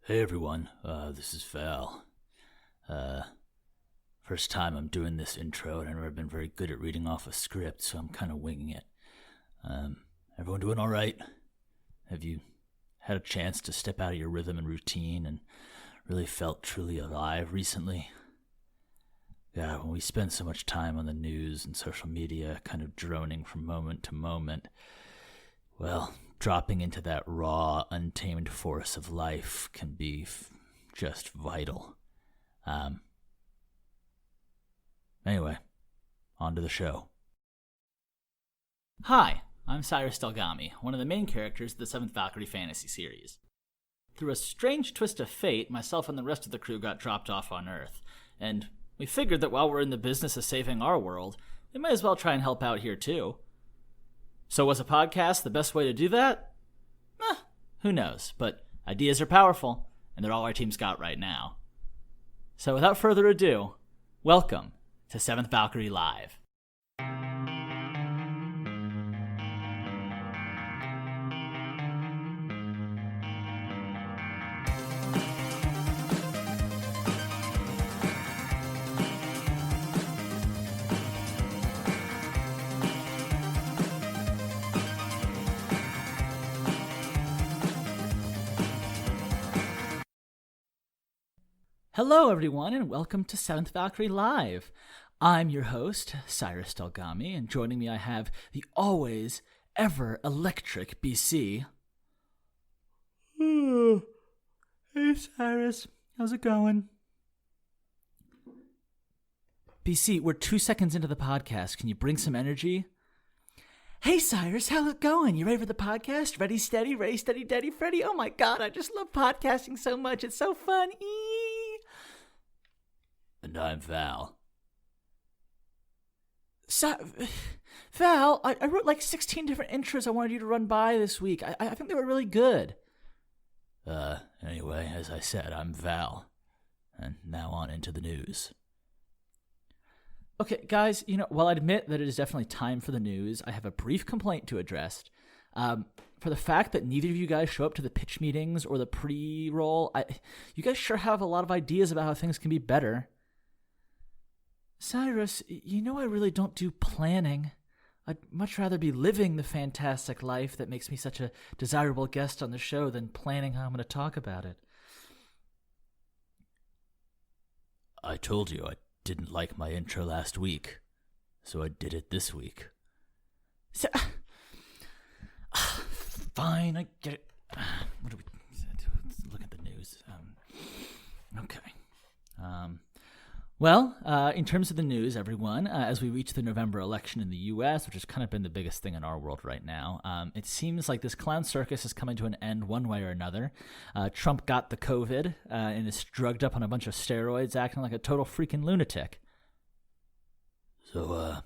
Hey everyone, this is Val. First time I'm doing this intro, and I've never been very good at reading off a script, so I'm kind of winging it. Everyone doing all right? Have you had a chance to step out of your rhythm and routine and really felt truly alive recently? Yeah, when we spend so much time on the news and social media, kind of droning from moment to moment, well, dropping into that raw, untamed force of life can be just vital. Anyway, on to the show. Hi, I'm Cyrus Delgami, one of the main characters of the Seventh Valkyrie fantasy series. Through a strange twist of fate, myself and the rest of the crew got dropped off on Earth, and we figured that while we're in the business of saving our world, we might as well try and help out here too. So was a podcast the best way to do that? Who knows, but ideas are powerful, and they're all our team's got right now. So without further ado, welcome to Seventh Valkyrie Live. Hello, everyone, and welcome to Seventh Valkyrie Live. I'm your host, Cyrus Delgami, and joining me I have the always, ever electric BC. Hey, Cyrus. How's it going? BC, we're 2 seconds into the podcast. Can you bring some energy? Hey, Cyrus, how's it going? You ready for the podcast? Ready, steady, Freddy? Oh my god, I just love podcasting so much. It's so fun. And I'm Val. Val, I wrote like 16 different intros I wanted you to run by this week. I think they were really good. Anyway, as I said, I'm Val. And now on into the news. Okay, guys, while I admit that it is definitely time for the news, I have a brief complaint to address. For the fact that neither of you guys show up to the pitch meetings or the pre-roll, you guys sure have a lot of ideas about how things can be better. Cyrus, I really don't do planning. I'd much rather be living the fantastic life that makes me such a desirable guest on the show than planning how I'm going to talk about it. I told you I didn't like my intro last week, so I did it this week. Fine, I get it. What do we... Let's look at the news. Okay. Well, in terms of the news, everyone, as we reach the November election in the U.S., which has kind of been the biggest thing in our world right now, it seems like this clown circus is coming to an end one way or another. Trump got the COVID and is drugged up on a bunch of steroids, acting like a total freaking lunatic. So,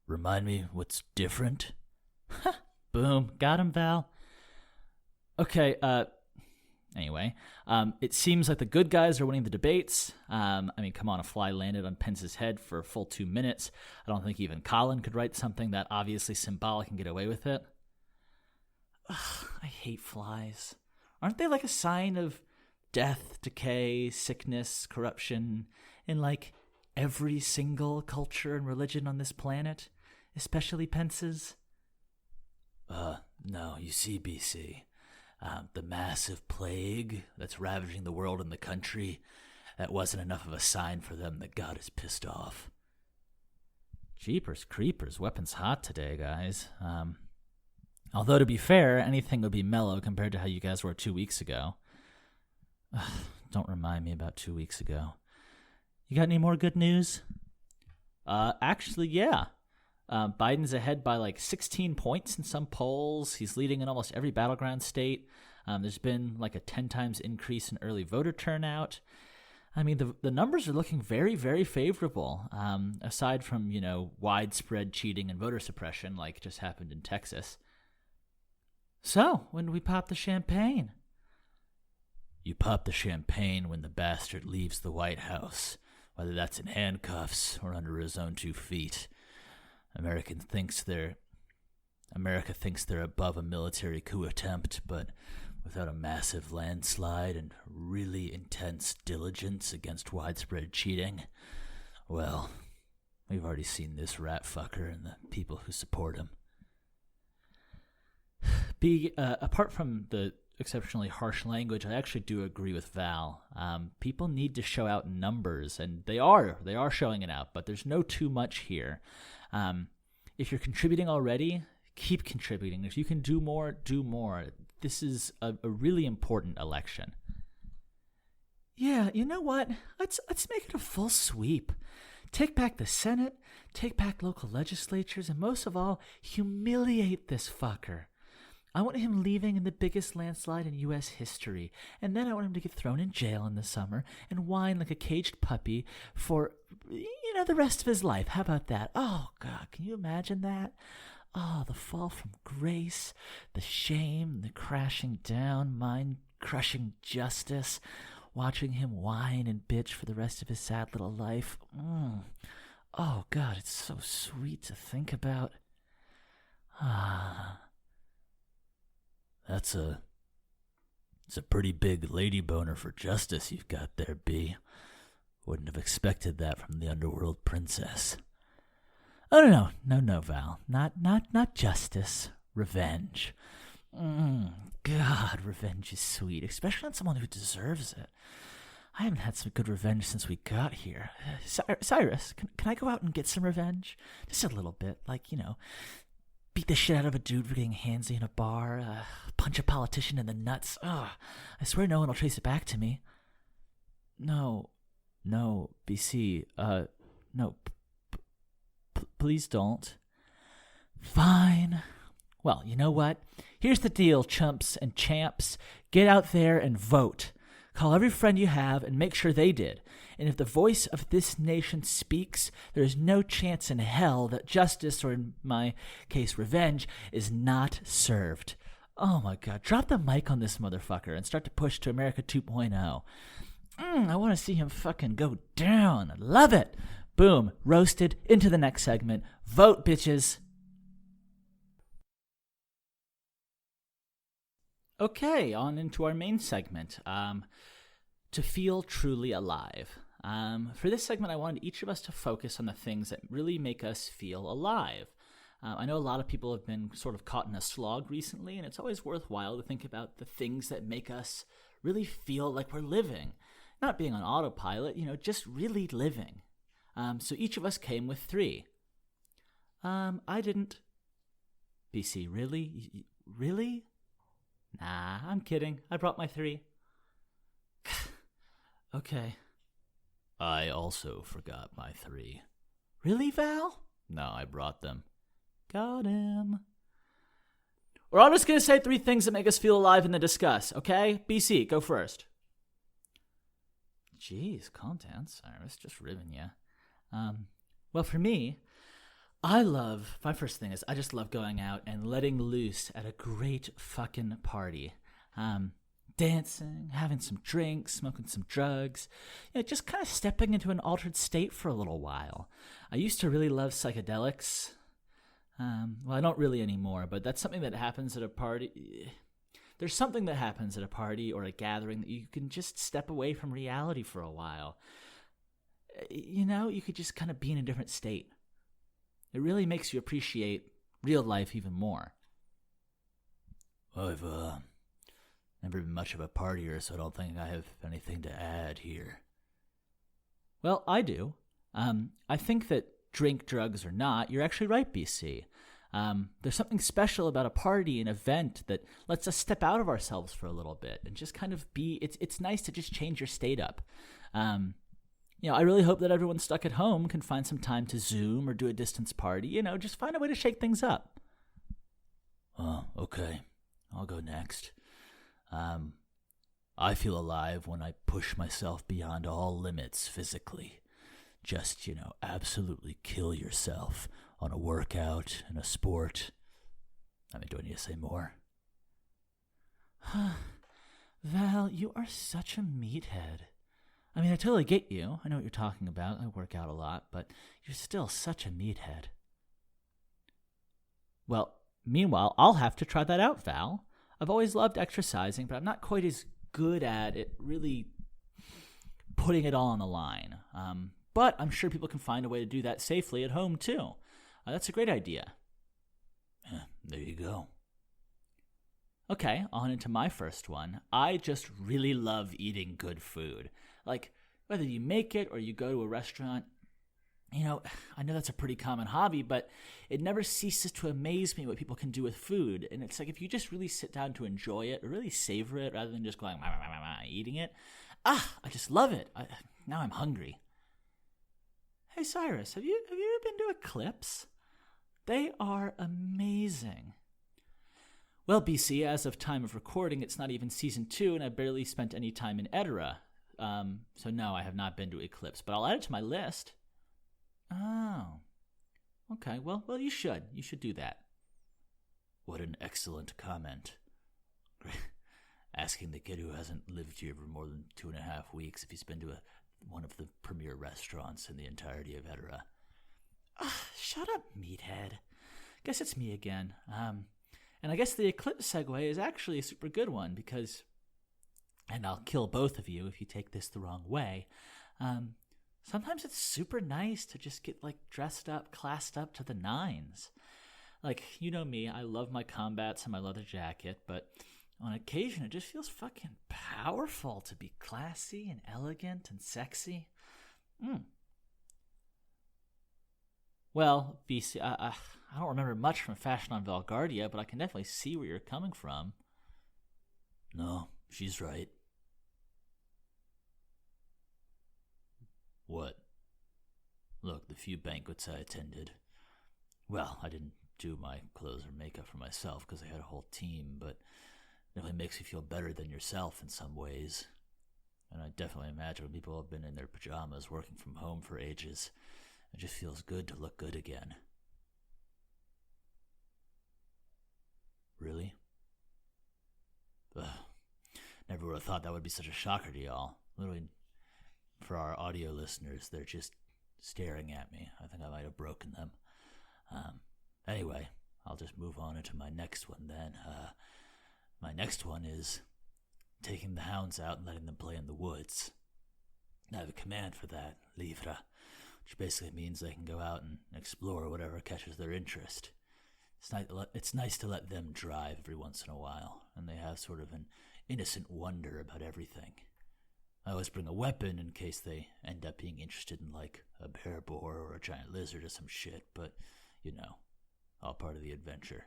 remind me what's different? Boom. Got him, Val. Okay, anyway, it seems like the good guys are winning the debates. Come on, a fly landed on Pence's head for a full 2 minutes. I don't think even Colin could write something that obviously symbolic and get away with it. Ugh, I hate flies. Aren't they like a sign of death, decay, sickness, corruption in like every single culture and religion on this planet, especially Pence's? No, you see, BC, the massive plague that's ravaging the world and the country, that wasn't enough of a sign for them that God is pissed off. Jeepers creepers, weapons hot today, guys. Although, to be fair, anything would be mellow compared to how you guys were 2 weeks ago. Ugh, don't remind me about 2 weeks ago. You got any more good news? Actually, yeah. Biden's ahead by like 16 points in some polls. He's leading in almost every battleground state. There's been like a 10 times increase in early voter turnout. I mean, the numbers are looking very, very favorable, aside from, widespread cheating and voter suppression like just happened in Texas. So, when do we pop the champagne? You pop the champagne when the bastard leaves the White House, whether that's in handcuffs or under his own 2 feet. America thinks they're above a military coup attempt, but without a massive landslide and really intense diligence against widespread cheating, well, we've already seen this rat fucker and the people who support him. Apart from the exceptionally harsh language, I actually do agree with Val. People need to show out in numbers, and they are showing it out, but there's no too much here. If you're contributing already, keep contributing. If you can do more, do more. This is a really important election. Yeah, you know what? Let's make it a full sweep. Take back the Senate, take back local legislatures, and most of all, humiliate this fucker. I want him leaving in the biggest landslide in U.S. history, and then I want him to get thrown in jail in the summer and whine like a caged puppy for, the rest of his life. How about that? Oh, God, can you imagine that? Oh, the fall from grace, the shame, the crashing down, mind-crushing justice, watching him whine and bitch for the rest of his sad little life. Oh, God, it's so sweet to think about. It's a pretty big lady boner for justice you've got there, B. Wouldn't have expected that from the underworld princess. Oh, no, Val. Not justice. Revenge. God, revenge is sweet, especially on someone who deserves it. I haven't had some good revenge since we got here. Cyrus, can I go out and get some revenge? Just a little bit, beat the shit out of a dude for getting handsy in a bar, punch a politician in the nuts. I swear no one will trace it back to me. No, BC, no, please don't. Fine. Well, you know what? Here's the deal, chumps and champs. Get out there and vote. Call every friend you have and make sure they did. And if the voice of this nation speaks, there is no chance in hell that justice, or in my case, revenge, is not served. Oh my God, drop the mic on this motherfucker and start to push to America 2.0. I want to see him fucking go down. I love it. Boom, roasted, into the next segment. Vote, bitches. Okay, on into our main segment. To feel truly alive. For this segment, I wanted each of us to focus on the things that really make us feel alive. I know a lot of people have been sort of caught in a slog recently, and it's always worthwhile to think about the things that make us really feel like we're living. Not being on autopilot, just really living. So each of us came with 3. I didn't. BC, really? Really? Nah, I'm kidding. I brought my 3. Okay. I also forgot my 3. Really, Val? No, I brought them. Got him. We're all just going to say 3 things that make us feel alive and then discuss, okay? BC, go first. Jeez, calm down, Cyrus. Just ribbing you. Well, for me, my first thing is I just love going out and letting loose at a great fucking party. Dancing, having some drinks, smoking some drugs, just kind of stepping into an altered state for a little while. I used to really love psychedelics. Well, I don't really anymore, but that's something that happens at a party. There's something that happens at a party or a gathering that you can just step away from reality for a while. You could just kind of be in a different state. It really makes you appreciate real life even more. Well, I've never been much of a partier, so I don't think I have anything to add here. Well, I do. I think that drink, drugs or not, you're actually right, BC. There's something special about a party, an event that lets us step out of ourselves for a little bit and just kind of be. It's nice to just change your state up. I really hope that everyone stuck at home can find some time to Zoom or do a distance party. Just find a way to shake things up. Oh, okay. I'll go next. I feel alive when I push myself beyond all limits physically. Just, absolutely kill yourself on a workout, in a sport. Do I need to say more? Val, you are such a meathead. I totally get you. I know what you're talking about. I work out a lot, but you're still such a meathead. Well, meanwhile, I'll have to try that out, Val. I've always loved exercising, but I'm not quite as good at it really putting it all on the line. But I'm sure people can find a way to do that safely at home, too. That's a great idea. There you go. Okay, on into my first one. I just really love eating good food. Like, whether you make it or you go to a restaurant, I know that's a pretty common hobby, but it never ceases to amaze me what people can do with food. And it's like if you just really sit down to enjoy it or really savor it rather than just going, eating it, I just love it. Now I'm hungry. Hey, Cyrus, have you ever been to Eclipse? They are amazing. Well, BC, as of time of recording, it's not even Season 2, and I barely spent any time in Edara. So no, I have not been to Eclipse, but I'll add it to my list. Oh. Okay, well, you should. You should do that. What an excellent comment. Asking the kid who hasn't lived here for more than 2.5 weeks if he's been to one of the premier restaurants in the entirety of Edara. Shut up, meathead. Guess it's me again. And I guess the Eclipse segue is actually a super good one because, and I'll kill both of you if you take this the wrong way, sometimes it's super nice to just get dressed up, classed up to the nines. You know me, I love my combats and my leather jacket, but on occasion it just feels fucking powerful to be classy and elegant and sexy. Well, BC, I don't remember much from Fashion on Valgardia, but I can definitely see where you're coming from. No, she's right. What? Look, the few banquets I attended. Well, I didn't do my clothes or makeup for myself because I had a whole team, but it definitely makes you feel better than yourself in some ways. And I definitely imagine when people have been in their pajamas working from home for ages, it just feels good to look good again. Really? Ugh. Never would have thought that would be such a shocker to y'all. Literally, for our audio listeners, they're just staring at me. I think I might have broken them. Anyway, I'll just move on into my next one then. My next one is taking the hounds out and letting them play in the woods. I have a command for that, livre, which basically means they can go out and explore whatever catches their interest. It's nice to let them drive every once in a while, and they have sort of an innocent wonder about everything. I always bring a weapon in case they end up being interested in a bear boar or a giant lizard or some shit, but, all part of the adventure.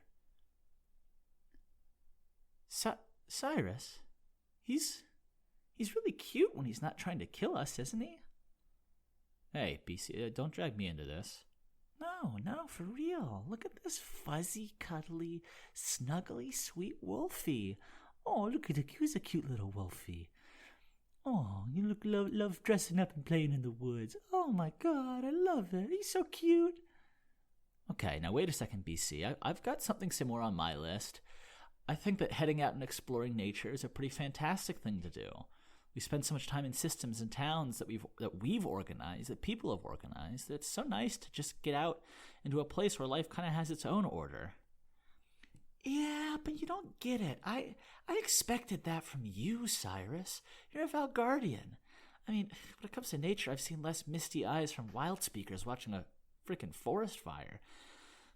Cyrus? He's really cute when he's not trying to kill us, isn't he? Hey, BC, don't drag me into this. No, for real. Look at this fuzzy, cuddly, snuggly, sweet wolfie. Oh, look at it. He's a cute little wolfie. Oh, you love dressing up and playing in the woods. Oh my God, I love it. He's so cute. Okay, now wait a second, BC. I've got something similar on my list. I think that heading out and exploring nature is a pretty fantastic thing to do. We spend so much time in systems and towns that we've organized, that people have organized, that it's so nice to just get out into a place where life kind of has its own order. Yeah, but you don't get it. I expected that from you, Cyrus. You're a Valgardian. I mean, when it comes to nature, I've seen less misty eyes from wild speakers watching a freaking forest fire.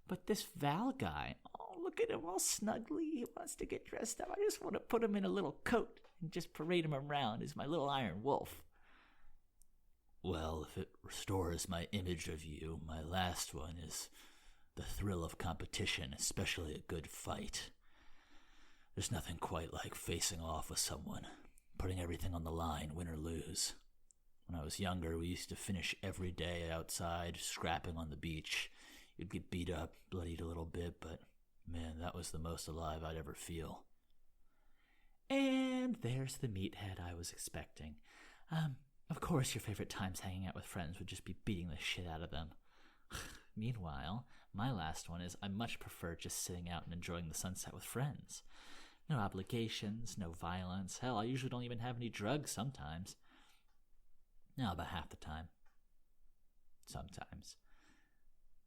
But this Val guy, oh, look at him all snugly. He wants to get dressed up. I just want to put him in a little coat and just parade him around as my little iron wolf. Well, if it restores my image of you, my last one is the thrill of competition, especially a good fight. There's nothing quite like facing off with someone, putting everything on the line, win or lose. When I was younger, we used to finish every day outside, scrapping on the beach. You'd get beat up, bloodied a little bit, but man, that was the most alive I'd ever feel. And there's the meathead I was expecting. Of course your favorite times hanging out with friends would just be beating the shit out of them. Meanwhile, my last one is I much prefer just sitting out and enjoying the sunset with friends. No obligations, no violence. Hell, I usually don't even have any drugs sometimes. No, about half the time. Sometimes.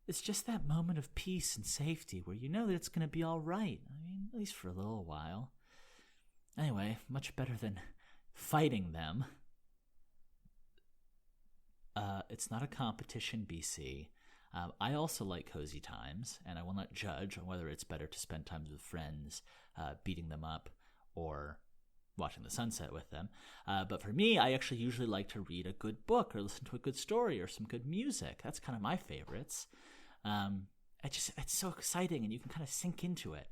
It's just that moment of peace and safety where you know that it's going to be all right. I mean, at least for a little while. Anyway, much better than fighting them. It's not a competition, BC. I also like cozy times, and I will not judge on whether it's better to spend time with friends, beating them up, or watching the sunset with them. But for me, I actually usually like to read a good book or listen to a good story or some good music. That's kind of my favorites. It's so exciting, and you can kind of sink into it.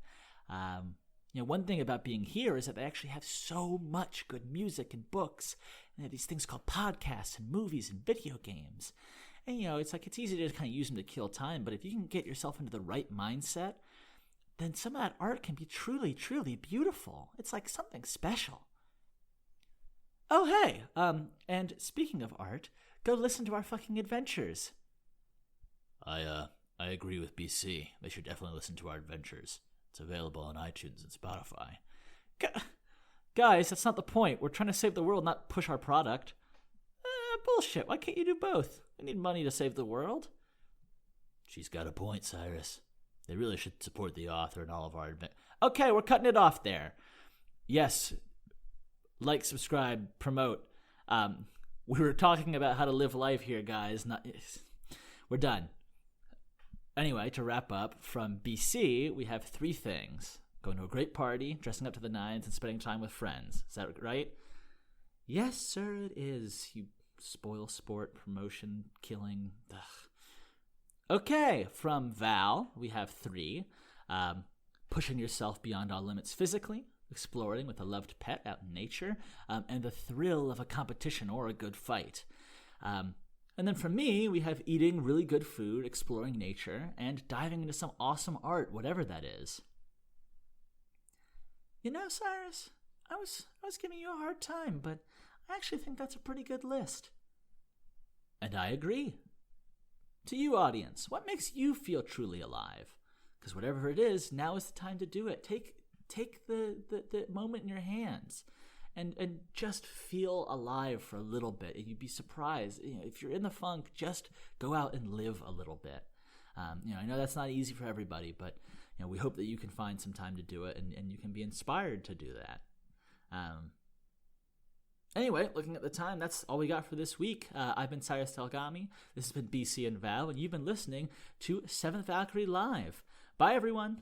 One thing about being here is that they actually have so much good music and books, and they have these things called podcasts and movies and video games. And, it's easy to kind of use them to kill time, but if you can get yourself into the right mindset, then some of that art can be truly, truly beautiful. It's like something special. Oh, hey, and speaking of art, go listen to our fucking adventures. I agree with BC. They should definitely listen to our adventures. It's available on iTunes and Spotify. Guys, that's not the point. We're trying to save the world, not push our product. Bullshit. Why can't you do both? We need money to save the world. She's got a point, Cyrus. They really should support the author and all of our Okay, we're cutting it off there. Yes, like, subscribe, promote. We were talking about how to live life here, guys. We're done. Anyway, to wrap up, from BC, we have 3 things. Going to a great party, dressing up to the nines, and spending time with friends. Is that right? Yes, sir, it is. You spoil sport, promotion, killing. Ugh. Okay, from Val, we have 3. Pushing yourself beyond all limits physically, exploring with a loved pet out in nature, and the thrill of a competition or a good fight. And then from me, we have eating really good food, exploring nature, and diving into some awesome art, whatever that is. Cyrus, I was giving you a hard time, but I actually think that's a pretty good list. And I agree. To you, audience, what makes you feel truly alive? Because whatever it is, now is the time to do it. Take the moment in your hands. And just feel alive for a little bit. And you'd be surprised. If you're in the funk, just go out and live a little bit. I know that's not easy for everybody, but we hope that you can find some time to do it, and you can be inspired to do that. Anyway, looking at the time, that's all we got for this week. I've been Cyrus Telgami. This has been BC and Val, and you've been listening to Seventh Valkyrie Live. Bye, everyone.